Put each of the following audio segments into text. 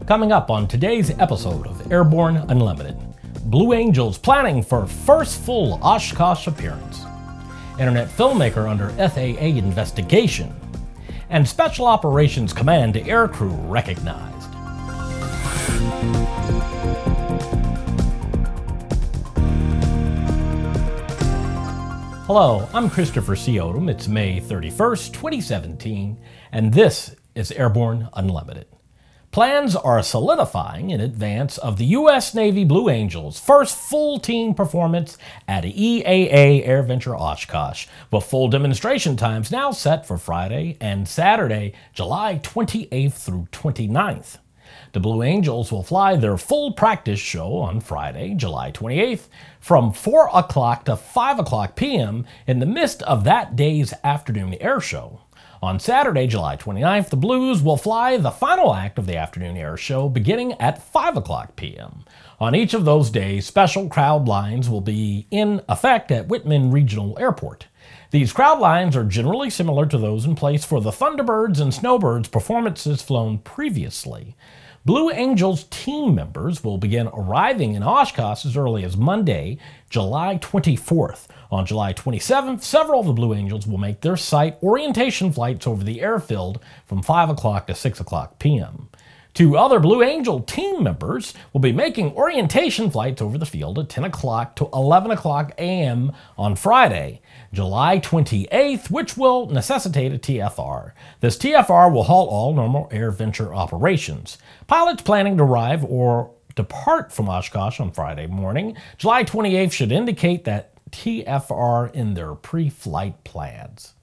Coming up on today's episode of Airborne Unlimited, Blue Angels planning for first full Oshkosh appearance, Internet filmmaker under FAA investigation, and Special Operations Command aircrew recognized. Hello, I'm Christopher C. Odom. It's May 31st, 2017, and this is Airborne Unlimited. Plans are solidifying in advance of the U.S. Navy Blue Angels' first full team performance at EAA AirVenture Oshkosh, with full demonstration times now set for Friday and Saturday, July 28th through 29th. The Blue Angels will fly their full practice show on Friday, July 28th, from 4 o'clock to 5 o'clock p.m. in the midst of that day's afternoon air show. On Saturday, July 29th, the Blues will fly the final act of the afternoon air show beginning at 5 o'clock p.m. On each of those days, special crowd lines will be in effect at Wittman Regional Airport. These crowd lines are generally similar to those in place for the Thunderbirds and Snowbirds performances flown previously. Blue Angels team members will begin arriving in Oshkosh as early as Monday, July 24th. On July 27th, several of the Blue Angels will make their site orientation flights over the airfield from 5 o'clock to 6 o'clock p.m. Two other Blue Angel team members will be making orientation flights over the field at 10 o'clock to 11 o'clock a.m. on Friday, July 28th, which will necessitate a TFR. This TFR will halt all normal AirVenture operations. Pilots planning to arrive or depart from Oshkosh on Friday morning, July 28th, should indicate that TFR in their pre-flight plans.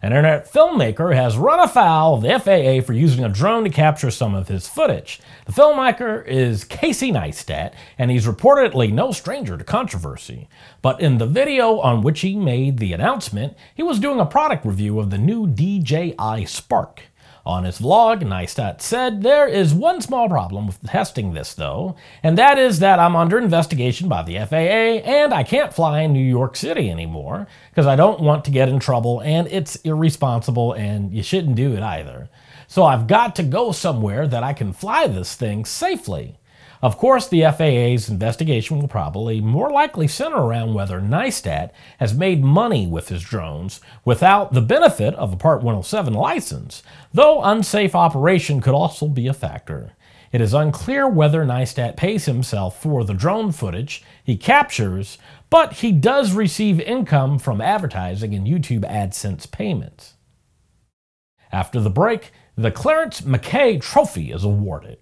An internet filmmaker has run afoul of the FAA for using a drone to capture some of his footage. The filmmaker is Casey Neistat, and he's reportedly no stranger to controversy. But in the video on which he made the announcement, he was doing a product review of the new DJI Spark. On his vlog, Neistat said, "There is one small problem with testing this, though, and that is that I'm under investigation by the FAA, and I can't fly in New York City anymore, because I don't want to get in trouble, and it's irresponsible, and you shouldn't do it either. So I've got to go somewhere that I can fly this thing safely." Of course, the FAA's investigation will probably more likely center around whether Neistat has made money with his drones without the benefit of a Part 107 license, though unsafe operation could also be a factor. It is unclear whether Neistat pays himself for the drone footage he captures, but he does receive income from advertising and YouTube AdSense payments. After the break, the Clarence Mackay Trophy is awarded.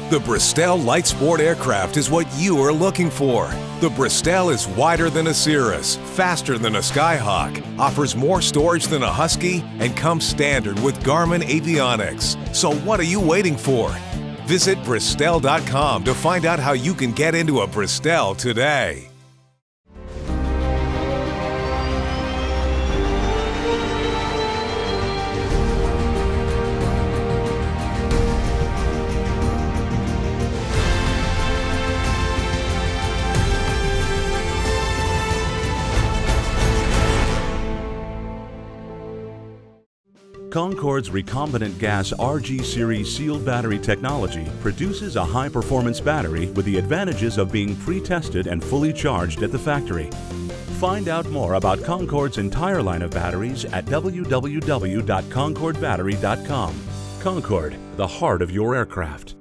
The Bristell Light Sport aircraft is what you are looking for. The Bristell is wider than a Cirrus, faster than a Skyhawk, offers more storage than a Husky, and comes standard with Garmin avionics. So what are you waiting for? Visit Bristell.com to find out how you can get into a Bristell today. Concorde's recombinant gas RG series sealed battery technology produces a high-performance battery with the advantages of being pre-tested and fully charged at the factory. Find out more about Concorde's entire line of batteries at www.concordebattery.com. Concorde, the heart of your aircraft.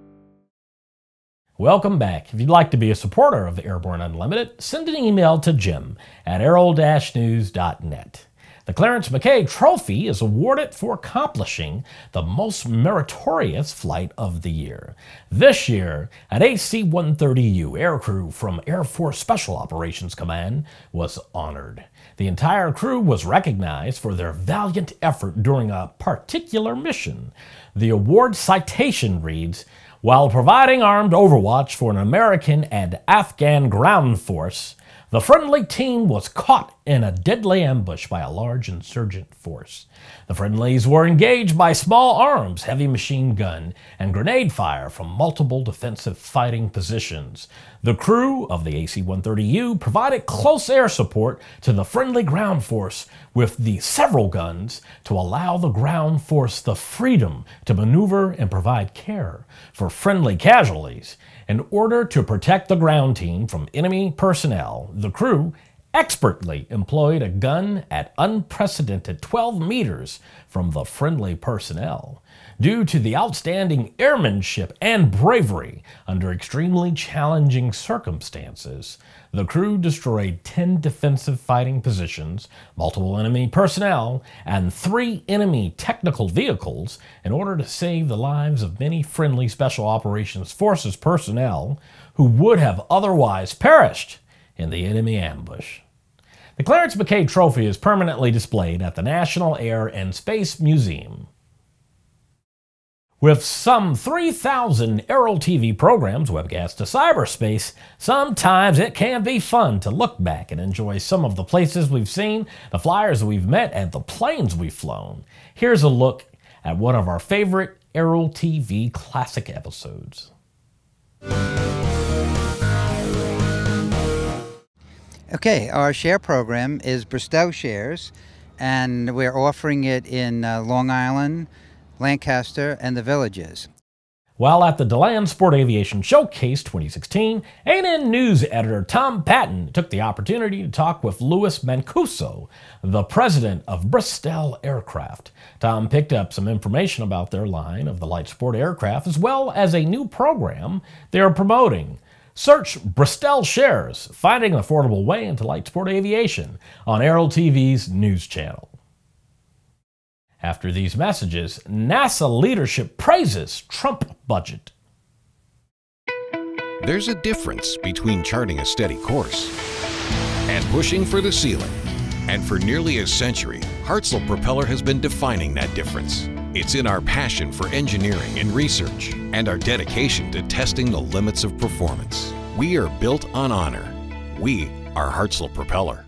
Welcome back. If you'd like to be a supporter of Airborne Unlimited, send an email to jim@aero-news.net. The Clarence Mackay Trophy is awarded for accomplishing the most meritorious flight of the year. This year, an AC-130U aircrew from Air Force Special Operations Command was honored. The entire crew was recognized for their valiant effort during a particular mission. The award citation reads, "While providing armed overwatch for an American and Afghan ground force, The friendly team was caught in a deadly ambush by a large insurgent force. The friendlies were engaged by small arms, heavy machine gun, and grenade fire from multiple defensive fighting positions. The crew of the AC-130U provided close air support to the friendly ground force with the several guns to allow the ground force the freedom to maneuver and provide care for friendly casualties. In order to protect the ground team from enemy personnel, the crew expertly employed a gun at unprecedented 12 meters from the friendly personnel. Due to the outstanding airmanship and bravery under extremely challenging circumstances, the crew destroyed 10 defensive fighting positions, multiple enemy personnel, and 3 enemy technical vehicles in order to save the lives of many friendly Special Operations Forces personnel who would have otherwise perished in the enemy ambush. The Clarence Mackay Trophy is permanently displayed at the National Air and Space Museum. With some 3,000 Aero-TV programs webcast to cyberspace, sometimes it can be fun to look back and enjoy some of the places we've seen, the flyers we've met, and the planes we've flown. Here's a look at one of our favorite Aero-TV classic episodes. Okay, our share program is Bristell Shares, and we're offering it in Long Island, Lancaster, and the Villages. While at the DeLand Sport Aviation Showcase 2016, A&N News editor Tom Patton took the opportunity to talk with Louis Mancuso, the president of Bristell Aircraft. Tom picked up some information about their line of the light sport aircraft as well as a new program they are promoting. Search Bristell Shares, finding an affordable way into light sport aviation on Aero-TV's news channel. After these messages, NASA leadership praises Trump budget. There's a difference between charting a steady course and pushing for the ceiling. And for nearly a century, Hartzell Propeller has been defining that difference. It's in our passion for engineering and research and our dedication to testing the limits of performance. We are built on honor. We are Hartzell Propeller.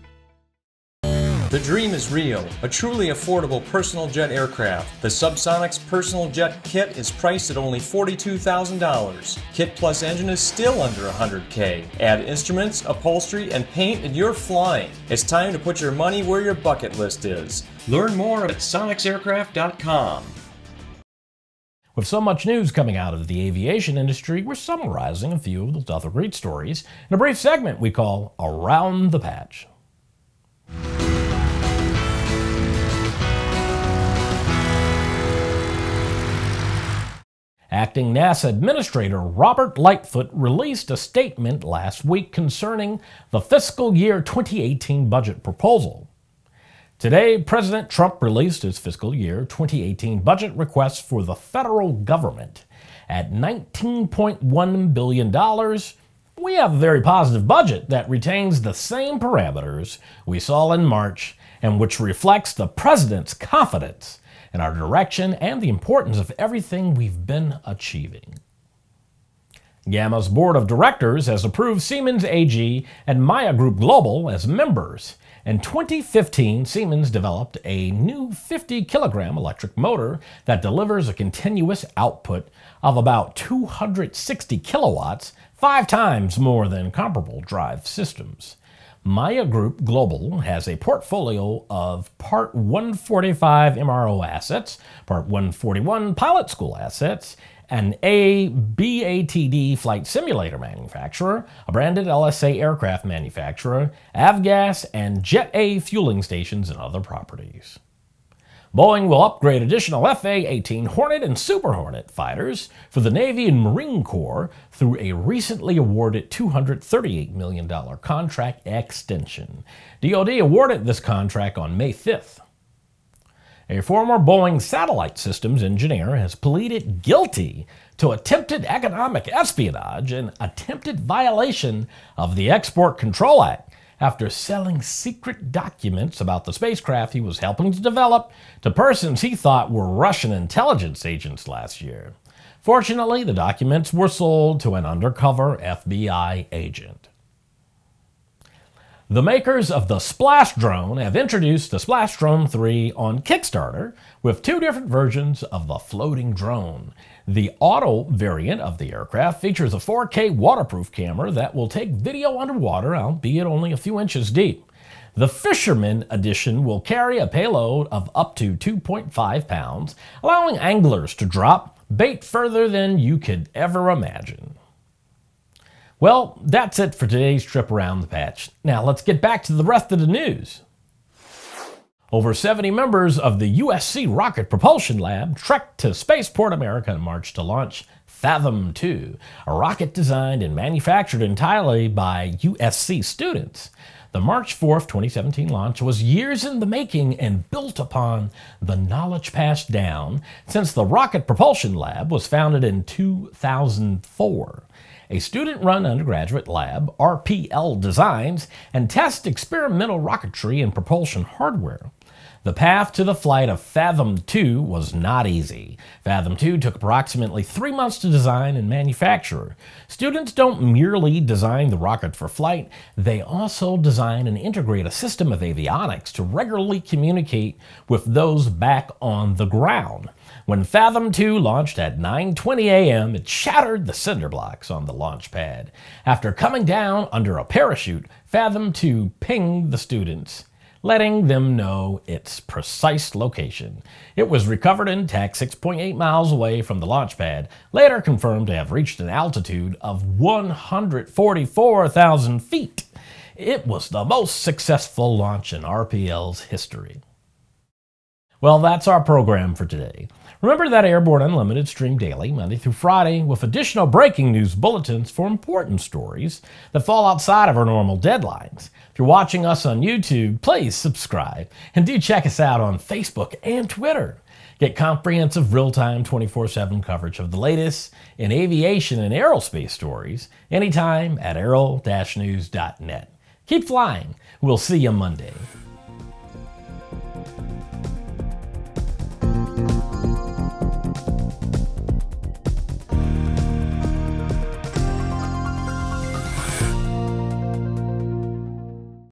The dream is real, a truly affordable personal jet aircraft. The Subsonics Personal Jet Kit is priced at only $42,000. Kit plus engine is still under $100K. Add instruments, upholstery, and paint and you're flying. It's time to put your money where your bucket list is. Learn more at sonicsaircraft.com. With so much news coming out of the aviation industry, we're summarizing a few of those other great stories in a brief segment we call Around the Patch. Acting NASA Administrator Robert Lightfoot released a statement last week concerning the fiscal year 2018 budget proposal. Today, President Trump released his fiscal year 2018 budget request for the federal government. At $19.1 billion, we have a very positive budget that retains the same parameters we saw in March and which reflects the President's confidence in our direction and the importance of everything we've been achieving. GAMA's board of directors has approved Siemens AG and Maya Group Global as members. In 2015, Siemens developed a new 50-kilogram electric motor that delivers a continuous output of about 260 kilowatts, 5 times more than comparable drive systems. Maya Group Global has a portfolio of Part 145 MRO assets, Part 141 pilot school assets, an BATD flight simulator manufacturer, a branded LSA aircraft manufacturer, avgas, and Jet A fueling stations and other properties. Boeing will upgrade additional FA-18 Hornet and Super Hornet fighters for the Navy and Marine Corps through a recently awarded $238 million contract extension. DoD awarded this contract on May 5th. A former Boeing satellite systems engineer has pleaded guilty to attempted economic espionage and attempted violation of the Export Control Act after selling secret documents about the spacecraft he was helping to develop to persons he thought were Russian intelligence agents last year. Fortunately, the documents were sold to an undercover FBI agent. The makers of the Splash Drone have introduced the Splash Drone 3 on Kickstarter with two different versions of the floating drone. The auto variant of the aircraft features a 4K waterproof camera that will take video underwater, albeit only a few inches deep. The Fisherman Edition will carry a payload of up to 2.5 pounds, allowing anglers to drop bait further than you could ever imagine. Well, that's it for today's trip around the patch. Now let's get back to the rest of the news. Over 70 members of the USC Rocket Propulsion Lab trekked to Spaceport America in March to launch Fathom 2, a rocket designed and manufactured entirely by USC students. The March 4th, 2017 launch was years in the making and built upon the knowledge passed down since the Rocket Propulsion Lab was founded in 2004. A student-run undergraduate lab, RPL, designs and tests experimental rocketry and propulsion hardware. The path to the flight of Fathom 2 was not easy. Fathom 2 took approximately 3 months to design and manufacture. Students don't merely design the rocket for flight, they also design and integrate a system of avionics to regularly communicate with those back on the ground. When Fathom 2 launched at 9:20 a.m., it shattered the cinder blocks on the launch pad. After coming down under a parachute, Fathom 2 pinged the students, letting them know its precise location. It was recovered intact 6.8 miles away from the launch pad, later confirmed to have reached an altitude of 144,000 feet. It was the most successful launch in RPL's history. Well, that's our program for today. Remember that Airborne Unlimited stream daily, Monday through Friday, with additional breaking news bulletins for important stories that fall outside of our normal deadlines. If you're watching us on YouTube, please subscribe, and do check us out on Facebook and Twitter. Get comprehensive, real-time, 24/7 coverage of the latest in aviation and aerospace stories anytime at aero-news.net. Keep flying. We'll see you Monday.